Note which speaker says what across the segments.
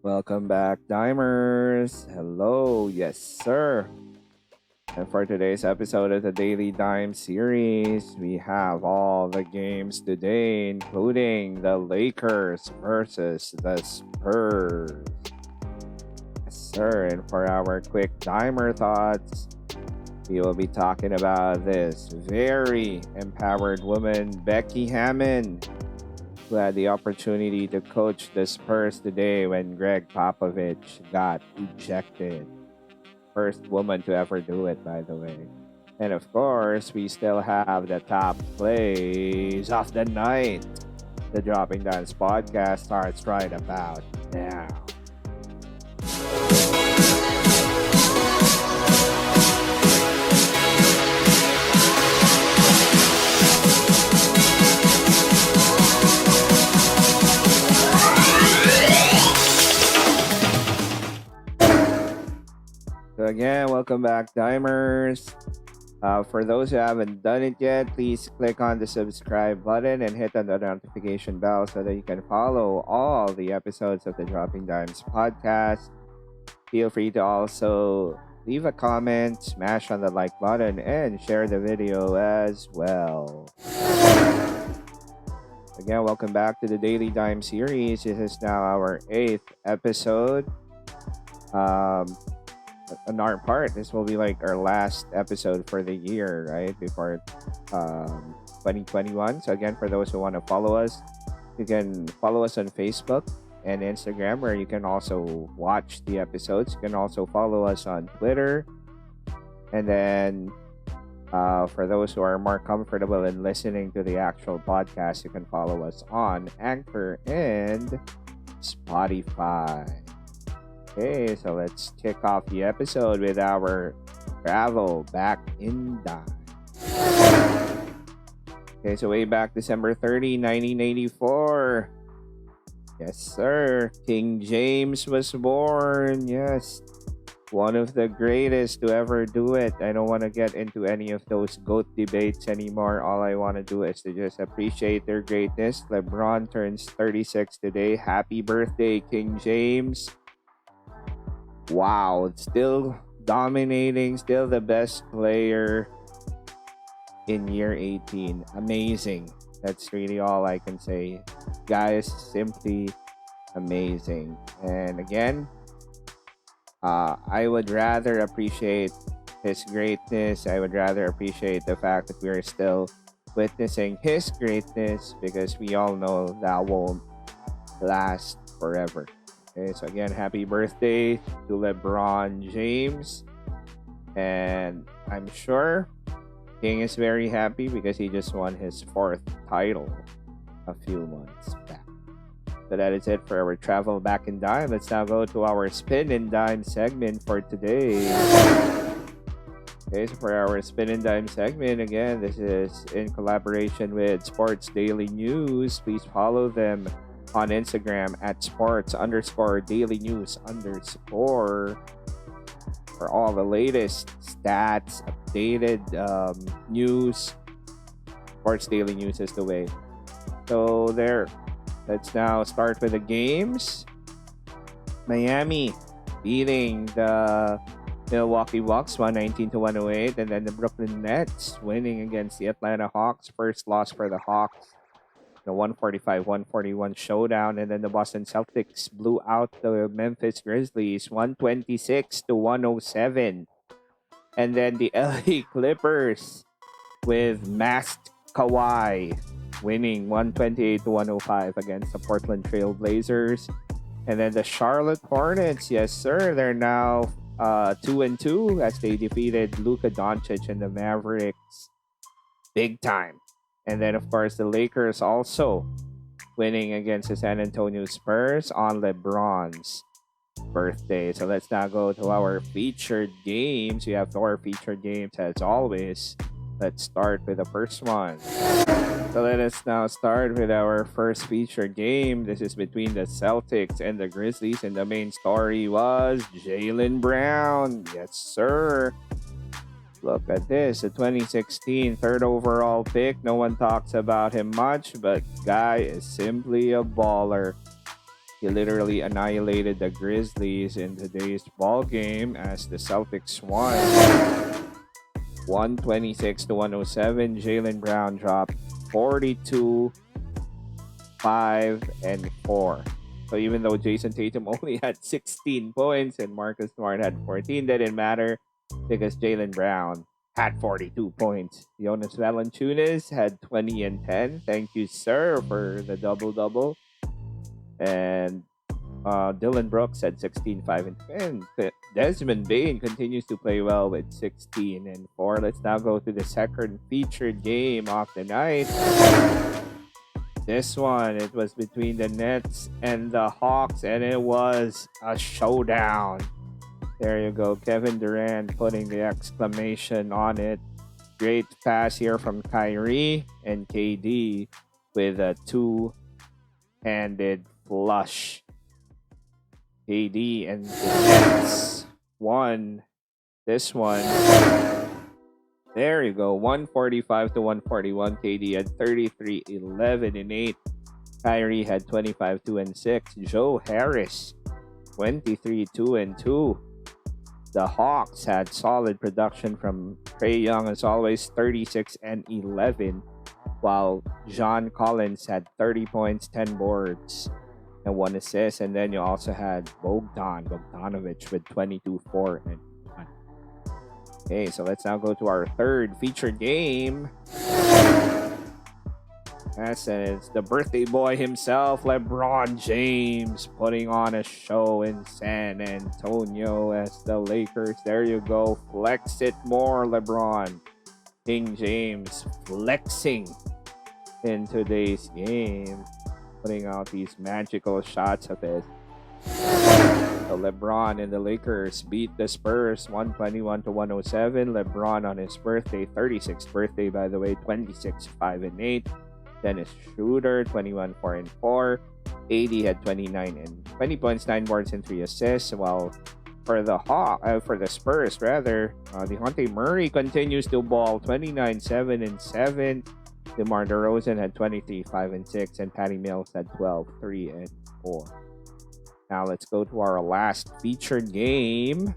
Speaker 1: Welcome back, Dimers. Hello, yes, sir. And for today's episode of the Daily Dime series, we have all the games today, including the Lakers versus the Spurs. Yes, sir. And for our quick Dimer thoughts, we will be talking about this very empowered woman, Becky Hammon, who had the opportunity to coach the Spurs today when Greg Popovich got ejected. First woman to ever do it, by the way. And of course, we still have the top plays of the night. The Dropping Dance podcast starts right about now. So again, welcome back, Dimers. For those who haven't done it yet, please click on the subscribe button and hit on the notification bell so that you can follow all the episodes of the Dropping Dimes podcast. Feel free to also leave a comment, smash on the like button, and share the video as well. Again, welcome back to the Daily Dime series. This is now our 8th episode. On our part, this will be like our last episode for the year, right? Before 2021. So again, for those who want to follow us, you can follow us on Facebook and Instagram, where you can also watch the episodes. You can also follow us on Twitter. And then for those who are more comfortable in listening to the actual podcast, you can follow us on Anchor and Spotify. Okay, so let's kick off the episode with our travel back in time. Okay, so way back December 30, 1984. Yes, sir. King James was born. Yes. One of the greatest to ever do it. I don't want to get into any of those GOAT debates anymore. All I want to do is to just appreciate their greatness. LeBron turns 36 today. Happy birthday, King James. Wow, it's still dominating, still the best player in year 18. Amazing. That's really all I can say. Guys, simply amazing. And again, I would rather appreciate his greatness. I would rather appreciate the fact that we are still witnessing his greatness, because we all know that won't last forever. Okay, so again, happy birthday to LeBron James. And I'm sure King is very happy because he just won his 4th title a few months back. So that is it for our travel back in time. Let's now go to our spin and dime segment for today. Okay, so for our spin and dime segment, again, this is in collaboration with Sports Daily News. Please follow them on Instagram at sports_daily news_ for all the latest stats, updated news. Sports Daily News is the way. So there, let's now start with the games. Miami beating the Milwaukee Bucks 119-108, and then the Brooklyn Nets winning against the Atlanta Hawks. First loss for the Hawks. The 145-141 showdown, and then the Boston Celtics blew out the Memphis Grizzlies 126-107. And then the LA Clippers with masked Kawhi winning 128-105 against the Portland Trail Blazers. And then the Charlotte Hornets, yes sir, they're now 2-2 as they defeated Luka Doncic and the Mavericks big time. And then, of course, the Lakers also winning against the San Antonio Spurs on LeBron's birthday. So let's now go to our featured games. We have 4 featured games as always. Let's start with the first one. So let us now start with our first featured game. This is between the Celtics and the Grizzlies. And the main story was Jaylen Brown. Yes, sir. Look at this, the 2016 third overall pick. No one talks about him much, but guy is simply a baller. He literally annihilated the Grizzlies in today's ball game as the Celtics won 126 to 107. Jaylen Brown dropped 42, 5, and 4. So even though Jason Tatum only had 16 points and Marcus Smart had 14, that didn't matter because Jaylen Brown had 42 points. Jonas Valanciunas had 20 and 10. Thank you, sir, for the double-double. And Dylan Brooks had 16, 5, and 10. Desmond Bain continues to play well with 16 and 4. Let's now go to the second featured game of the night. This one, it was between the Nets and the Hawks, and it was a showdown. There you go, Kevin Durant putting the exclamation on it. Great pass here from Kyrie and KD with a two-handed flush. KD and the Nets won this one. There you go, 145 to 141. KD had 33, 11, and 8. Kyrie had 25, 2, and 6. Joe Harris, 23, 2, and 2. The Hawks had solid production from Trae Young, as always, 36 and 11, while John Collins had 30 points, 10 boards, and 1 assist. And then you also had Bogdanovich with 22, 4, and 1. Okay, so let's now go to our third featured game. Yes, and it's the birthday boy himself, LeBron James, putting on a show in San Antonio as the Lakers. There you go. Flex it more, LeBron. King James flexing in today's game, putting out these magical shots of it. So LeBron and the Lakers beat the Spurs 121 to 107. LeBron on his birthday, 36th birthday by the way, 26, 5, and 8. Dennis Schroeder, 21, 4, and 4. AD had 20 points, 9 boards, and 3 assists. While for the Spurs, DeJounte Murray continues to ball, 29, 7, and 7. DeMar DeRozan had 23, 5, and 6, and Patty Mills had 12, 3, and 4. Now let's go to our last featured game.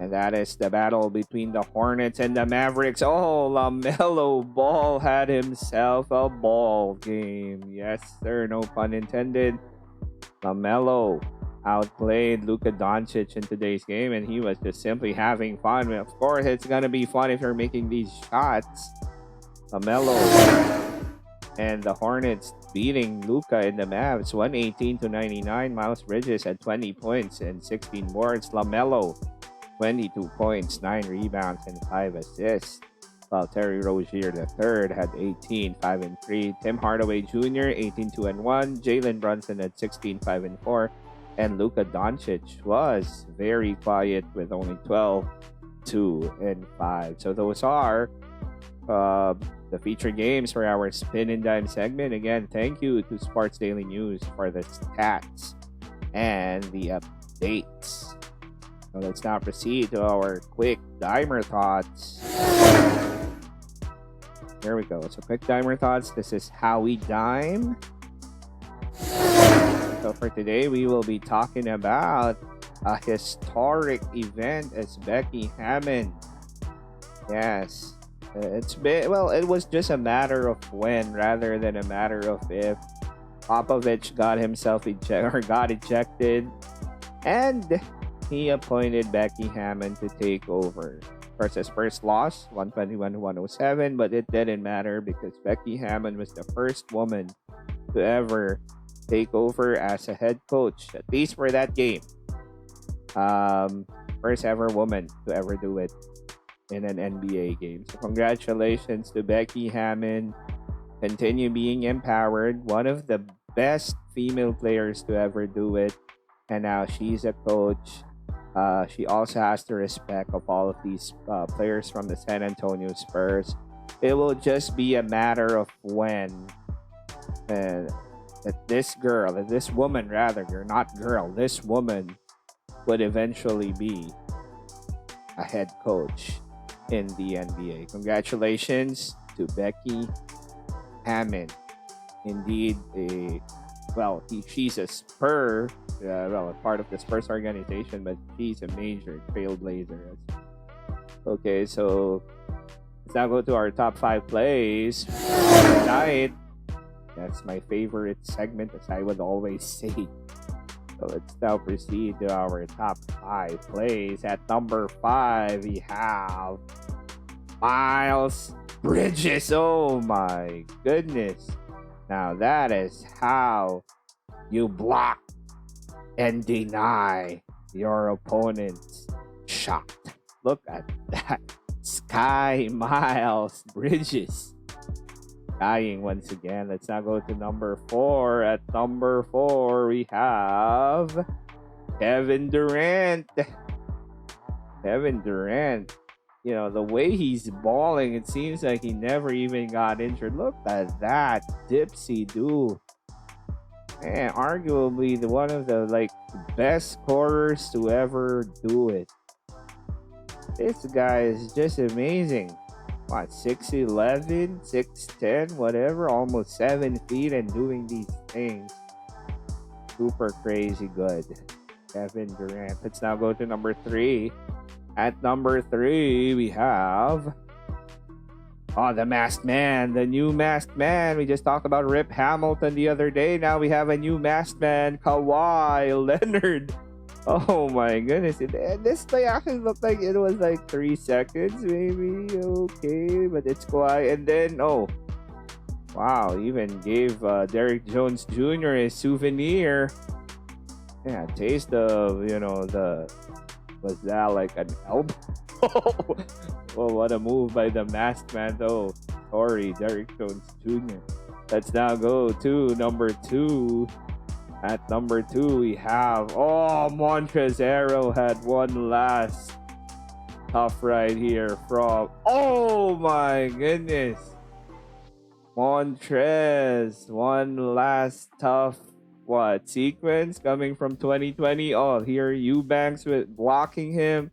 Speaker 1: And that is the battle between the Hornets and the Mavericks. Oh, LaMelo Ball had himself a ball game. Yes, sir. No pun intended. LaMelo outplayed Luka Doncic in today's game, and he was just simply having fun. Of course, it's going to be fun if you're making these shots. LaMelo and the Hornets beating Luka in the Mavs 118 to 99. Miles Bridges had 20 points and 16 boards. LaMelo 22 points, 9 rebounds, and 5 assists. While Terry Rozier III had 18, 5, and 3. Tim Hardaway Jr., 18, 2, and 1. Jalen Brunson had 16, 5, and 4. And Luka Doncic was very quiet with only 12, 2, and 5. So those are the featured games for our Spin and Dime segment. Again, thank you to Sports Daily News for the stats and the updates. So let's now proceed to our quick Dimer Thoughts. There we go. So quick Dimer Thoughts. This is how we dime. So for today, we will be talking about a historic event as Becky Hammon. Yes. It was just a matter of when rather than a matter of if. Popovich got ejected, and he appointed Becky Hammon to take over. Of course, his first loss, 121 to 107, but it didn't matter because Becky Hammon was the first woman to ever take over as a head coach, at least for that game. First ever woman to ever do it in an NBA game. So congratulations to Becky Hammon. Continue being empowered. One of the best female players to ever do it. And now she's a coach. She also has the respect of all of these players from the San Antonio Spurs. It will just be a matter of when this woman would eventually be a head coach in the NBA. Congratulations to Becky Hammon. Indeed, a well, she's a Spur, well, part of the Spurs organization, but she's a major trailblazer. Okay, so let's now go to our top 5 plays tonight. That's my favorite segment, as I would always say. So let's now proceed to our top 5 plays. At number 5, we have Miles Bridges. Oh my goodness. Now that is how you block and deny your opponent's shot. Look at that. Sky Miles Bridges. Dying once again. Let's now go to number 4. At number 4, we have Kevin Durant. Kevin Durant. You know, the way he's balling, it seems like he never even got injured. Look at that dipsy do. Man, arguably one of the best scorers to ever do it. This guy is just amazing. What, 6'11", 6'10", whatever, almost 7 feet, and doing these things. Super crazy good. Kevin Durant. Let's now go to number 3. At number 3, we have the masked man, the new masked man. We just talked about Rip Hamilton the other day. Now we have a new masked man, Kawhi Leonard. Oh my goodness. This play actually looked like it was 3 seconds, maybe. Okay, but it's Kawhi. And then, wow, even gave Derrick Jones Jr. a souvenir. Yeah, taste of, was that like an elbow? Oh, what a move by the masked man, though. Sorry, Derrick Jones Jr. Let's now go to number 2. At number 2, we have Montrezl Harrell had one last tough right here from my goodness, Montrez, one last tough sequence coming from 2020. Here Eubanks with blocking him,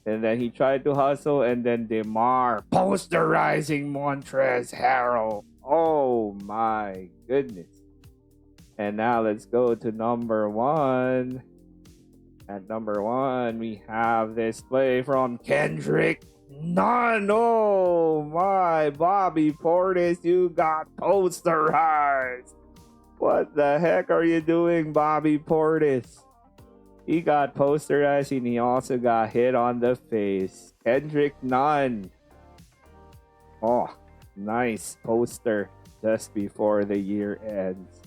Speaker 1: and then he tried to hustle, and then DeMar posterizing Montrezl Harrell. Oh my goodness. And now let's go to number 1. At number 1, we have this play from Kendrick Nunn. Oh my, Bobby Portis, you got posterized. What the heck are you doing, Bobby Portis? He got posterized and he also got hit on the face. Kendrick Nunn. Oh, nice poster just before the year ends.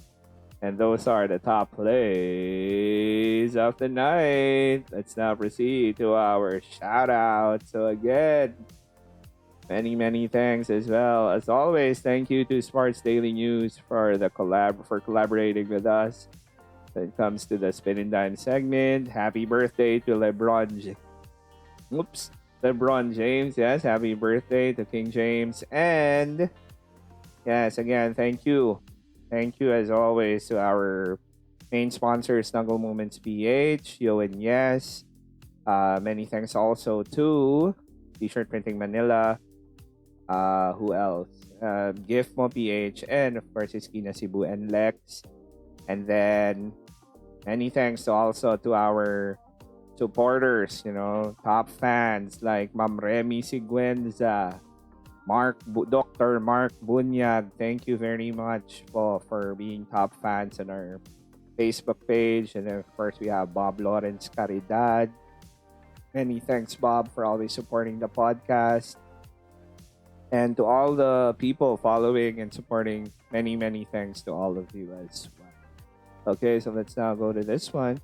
Speaker 1: And those are the top plays of the night. Let's now proceed to our shout out. So again, many thanks as well. As always, thank you to Sports Daily News for collaborating with us when it comes to the Spin and Dime segment. Happy birthday to LeBron James. Yes, happy birthday to King James. And yes, again, thank you. Thank you, as always, to our main sponsor, Snuggle Moments PH, Yo and Yes. Many thanks also to T-Shirt Printing Manila. Who else? Gift Mo PH, and of course, Iskina Cebu and Lex. And then, many thanks also to our supporters, top fans like Ma'am Remy Siguenza, Dr. Mark Bunyag. Thank you very much for being top fans on our Facebook page. And then, of course, we have Bob Lawrence Caridad. Many thanks, Bob, for always supporting the podcast. And to all the people following and supporting, many thanks to all of you as well. Okay, so let's now go to this one.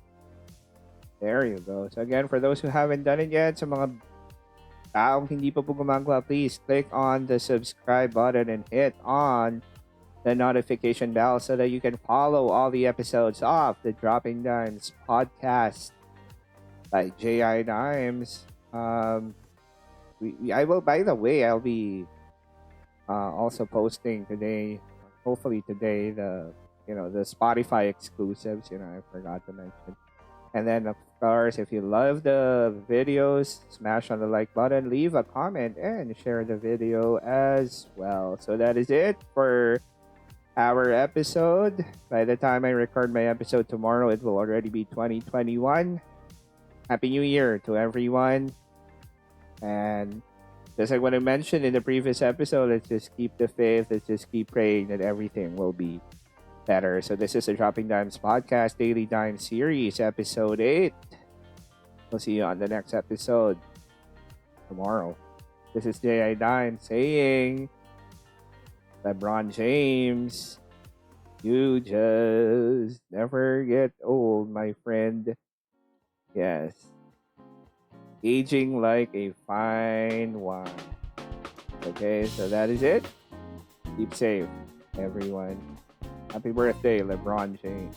Speaker 1: There you go. So again, for those who haven't done it yet, sa mga taong hindi pa po gumagawa, please click on the subscribe button and hit on the notification bell so that you can follow all the episodes of the Dropping Dimes podcast by J.I. Dimes. I'll be also posting today, hopefully today, the Spotify exclusives, I forgot to mention. And then, of course, if you love the videos, smash on the like button, leave a comment, and share the video as well. So that is it for our episode. By the time I record my episode tomorrow, it will already be 2021. Happy New Year to everyone. And just like what I mentioned in the previous episode, let's just keep the faith. Let's just keep praying that everything will be better. So this is the Dropping Dimes Podcast Daily Dime Series, Episode 8. We'll see you on the next episode tomorrow. This is J.I. Dime saying, LeBron James, you just never get old, my friend. Yes. Aging like a fine wine. Okay, so that is it. Keep safe, everyone. Happy birthday, LeBron James.